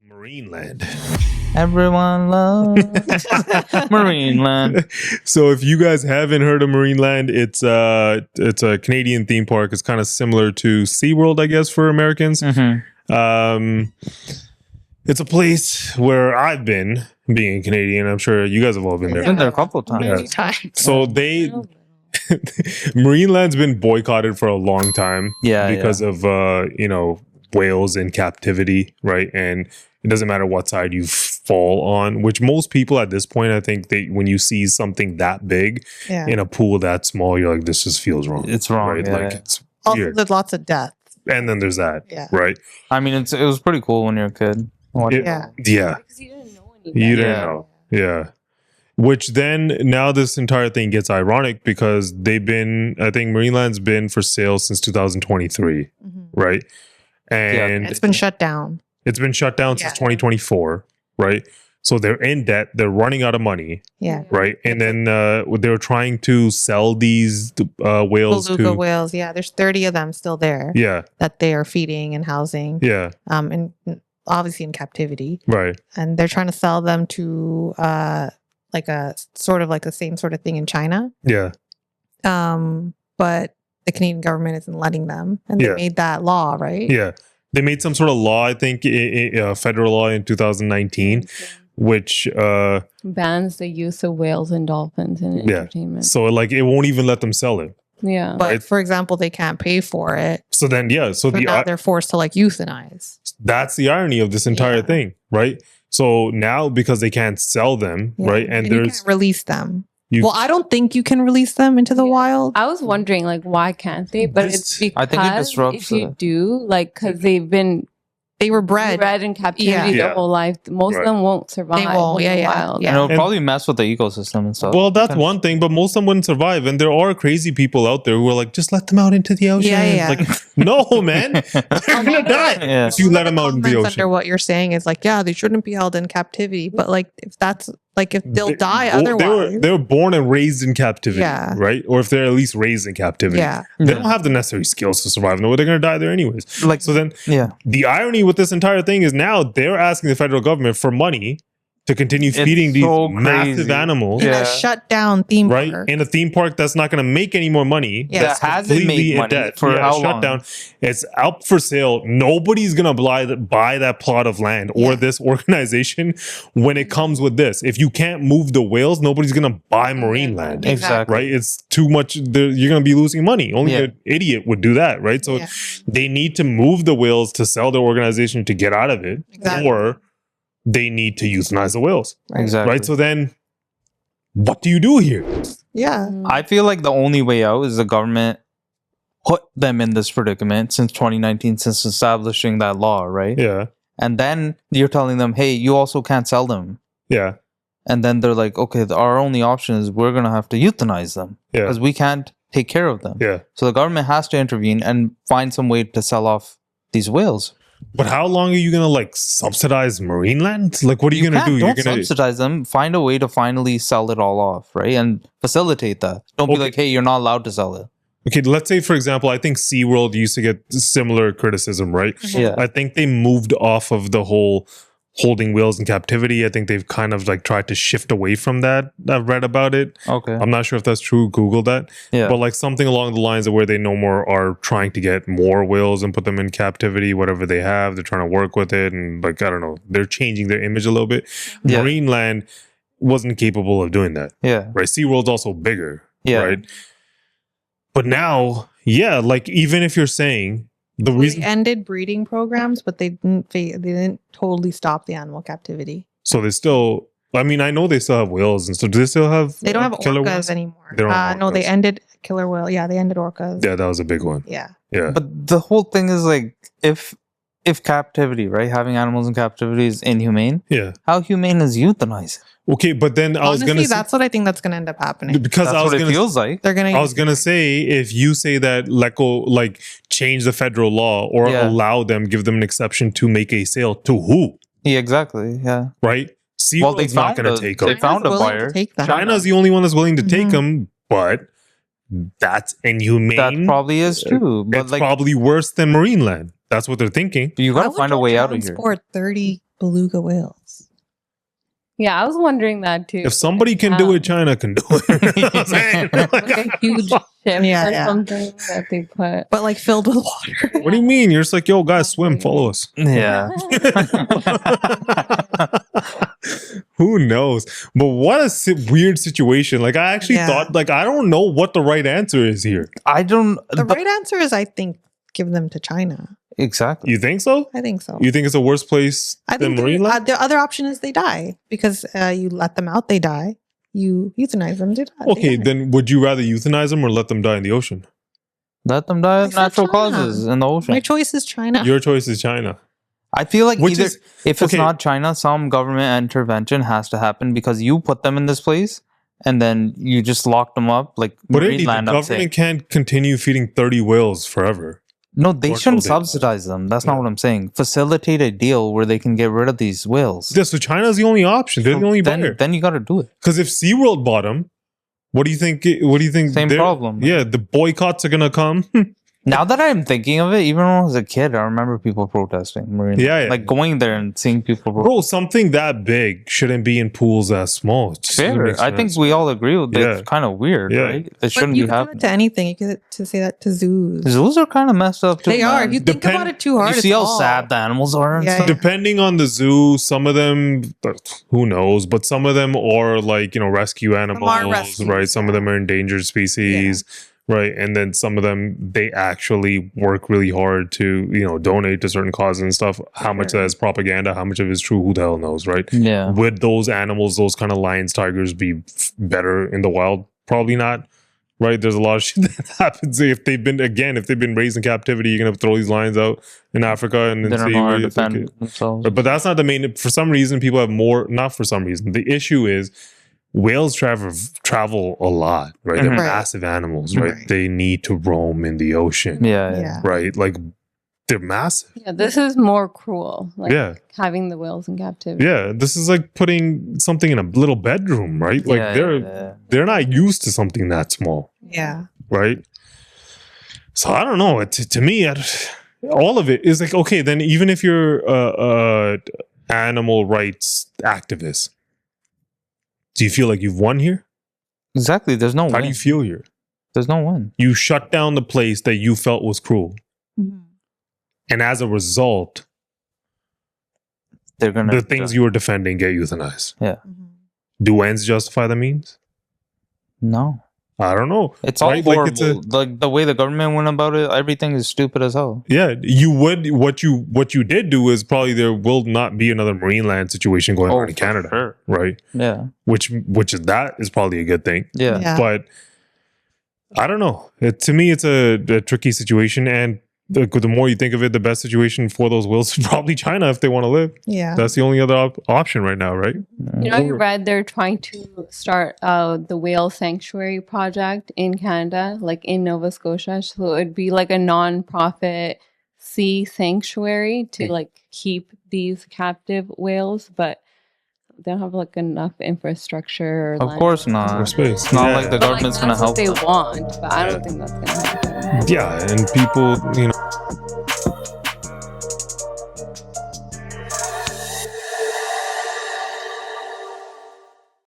Marineland. Everyone loves Marineland. So if you guys haven't heard of Marineland, it's a Canadian theme park. It's kind of similar to SeaWorld, I guess, for Americans. Mm-hmm. It's a place where I've been, being a Canadian. I'm sure you guys have all been there. Been there a couple of times. Many times. So Marineland's been boycotted for a long time because of whales in captivity, right? And it doesn't matter what side you fall on, which most people at this point, I think when you see something that big in a pool that small, you're like, this just feels wrong. It's wrong, right? yeah. Like it's Also, weird. there's lots of death. And then there's that, right? I mean, it was pretty cool when you're a kid. Yeah. Because you didn't know anything. You didn't know. Yeah. Which then now this entire thing gets ironic because I think Marineland's been for sale since 2023, right? And it's been shut down. It's been shut down since 2024, right? So they're in debt. They're running out of money. Yeah. Right. And then they were trying to sell these whales Beluga whales. Yeah. There's 30 of them still there. Yeah. That they are feeding and housing. Yeah. And obviously in captivity. Right. And they're trying to sell them to like a sort of like the same sort of thing in China. Yeah. But the Canadian government isn't letting them. And they made that law, right? Yeah. They made some sort of law, I think, federal law in 2019, which bans the use of whales and dolphins in entertainment. So like it won't even let them sell it. Yeah. But for example, they can't pay for it. So then, so now they're forced to like euthanize. That's the irony of this entire thing, right? So now because they can't sell them, right? And you can't release them. Well, I don't think you can release them into the wild. I was wondering, like, why can't they? But it's because I think it disrupts if you do, like, because they were bred in captivity their whole life. Most of them won't survive. They won't. In the wild. And it'll probably mess with the ecosystem and stuff. Well, that's one thing, but most of them wouldn't survive. And there are crazy people out there who are like, just let them out into the ocean. Like, no, man, they're gonna die if you let them out in the ocean. Under what you're saying is like, they shouldn't be held in captivity. But like, if that's like, if they'll die otherwise, they were born and raised in captivity, right? Or if they're at least raised in captivity, they don't have the necessary skills to survive. No, they're gonna die there anyways. Like, so then, the irony with this entire thing is now they're asking the federal government for money to continue feeding these massive animals in a shut down theme park. Right? In a theme park that's not going to make any more money. That hasn't made money for how long? Down. It's out for sale. Nobody's going to buy that plot of land or this organization when it comes with this. If you can't move the whales, nobody's going to buy Marineland. Exactly. Right? It's too much. You're going to be losing money. Only an idiot would do that, right? So they need to move the whales to sell their organization to get out of it. Or they need to euthanize the whales. Exactly. Right? So then what do you do here? Yeah. I feel like the only way out is the government put them in this predicament since 2019, since establishing that law, right? Yeah. And then you're telling them, hey, you also can't sell them. Yeah. And then they're like, okay, our only option is we're going to have to euthanize them because we can't take care of them. Yeah. So the government has to intervene and find some way to sell off these whales. But how long are you going to like subsidize Marineland? Like, what are you going to do? Don't subsidize them. Find a way to finally sell it all off, right? And facilitate that. Don't be like, hey, you're not allowed to sell it. Okay, let's say, for example, I think SeaWorld used to get similar criticism, right? Yeah. I think they moved off of the whole holding whales in captivity. I think they've kind of like tried to shift away from that. I've read about it. Okay. I'm not sure if that's true. Google that. Yeah. But like something along the lines of where they no more are trying to get more whales and put them in captivity, whatever they have. They're trying to work with it. And like, I don't know, they're changing their image a little bit. Yeah. Marineland wasn't capable of doing that. Yeah. Right. SeaWorld's also bigger. Yeah. Right. But now, like even if you're saying the reason they ended breeding programs, but they didn't totally stop the animal captivity. So they still, I mean, I know they still have whales and stuff. Do they still have They don't have killer orcas whales anymore. They don't have No, they orcas. ended killer whale. Yeah, they ended orcas. Yeah, that was a big one. Yeah. Yeah. But the whole thing is like, if captivity, right, having animals in captivity is inhumane, how humane is euthanasia? Okay, but then I was Honestly, gonna say, that's what I think that's going to end up happening. because That's I was what it gonna feels like. They're going I was gonna say, if you say that like change the federal law or allow them, give them an exception to make a sale to who? Yeah, exactly. Yeah. Right? SeaWorld's not gonna take them. They found a buyer. China's the only one that's willing to take them, but that's inhumane. That probably is true. But it's probably worse than Marineland. That's what they're thinking. You gotta find a way out of here. Transport 30 beluga whales. Yeah, I was wondering that too. If somebody can do it, China can do it. Like a huge ship or something that they put. But like filled with water. What do you mean? You're just like, yo, guys, swim, follow us. Yeah. Who knows? But what a weird situation. Like, I actually thought, like, I don't know what the right answer is here. The right answer is, I think, give them to China. Exactly. You think so? I think so. You think it's a worse place than Marineland? The other option is they die because you let them out, they die. You euthanize them, they die. Okay, then would you rather euthanize them or let them die in the ocean? Let them die of natural causes in the ocean. My choice is China. Your choice is China. I feel like if it's not China, some government intervention has to happen because you put them in this place and then you just lock them up. Like, but the government can't continue feeding 30 whales forever. No, they shouldn't subsidize them. That's not what I'm saying. Facilitate a deal where they can get rid of these whales. Yeah, so China's the only option. They're the only buyer. Then you got to do it. Because if SeaWorld bought them, what do you think? Same problem. Yeah, the boycotts are gonna come. Now that I'm thinking of it, even when I was a kid, I remember people protesting. Yeah. Like going there and seeing people protest. Bro, something that big shouldn't be in pools that small. Fair. I think we all agree with it. It's kind of weird, right? It shouldn't be happening. You can do it to anything. You can say that to zoos. Zoos are kind of messed up too. They are. If you think about it too hard, you see how sad the animals are. Depending on the zoo, some of them, who knows, but some of them are like, rescue animals, right? Some of them are endangered species. Right. And then some of them, they actually work really hard to, donate to certain causes and stuff. How much that is propaganda, how much of it is true, who the hell knows, right? Yeah. Would those animals, those kind of lions, tigers be better in the wild? Probably not. Right. There's a lot of shit that happens. If they've been raised in captivity, you're going to throw these lions out in Africa and then see where you think it. But that's not the main. For some reason, people have more, not for some reason. The issue is, whales travel a lot, right? They're massive animals, right? They need to roam in the ocean. Yeah. Right? Like, they're massive. Yeah, this is more cruel. Like having the whales in captivity. Yeah, this is like putting something in a little bedroom, right? Like they're not used to something that small. Yeah. Right? So I don't know. To me, all of it is like, okay, then even if you're animal rights activist, do you feel like you've won here? Exactly. There's no win. How do you feel here? There's no win. You shut down the place that you felt was cruel. Mm-hmm. And as a result, the things you were defending get euthanized. Yeah. Mm-hmm. Do ends justify the means? No. I don't know. It's all horrible. Like the way the government went about it, everything is stupid as hell. Yeah, you would. What you did do is probably there will not be another Marineland situation going on in Canada, right? Yeah. Which that is probably a good thing. Yeah. But I don't know. To me, it's a tricky situation, and the more you think of it, the best situation for those whales is probably China if they want to live. Yeah. That's the only other option right now, right? You read they're trying to start the whale sanctuary project in Canada, like in Nova Scotia. So it'd be like a non-profit sea sanctuary to like keep these captive whales, but they don't have like enough infrastructure. Of course not. Space. It's not like the government's going to help. They want, but I don't think that's going to happen. Yeah, and people,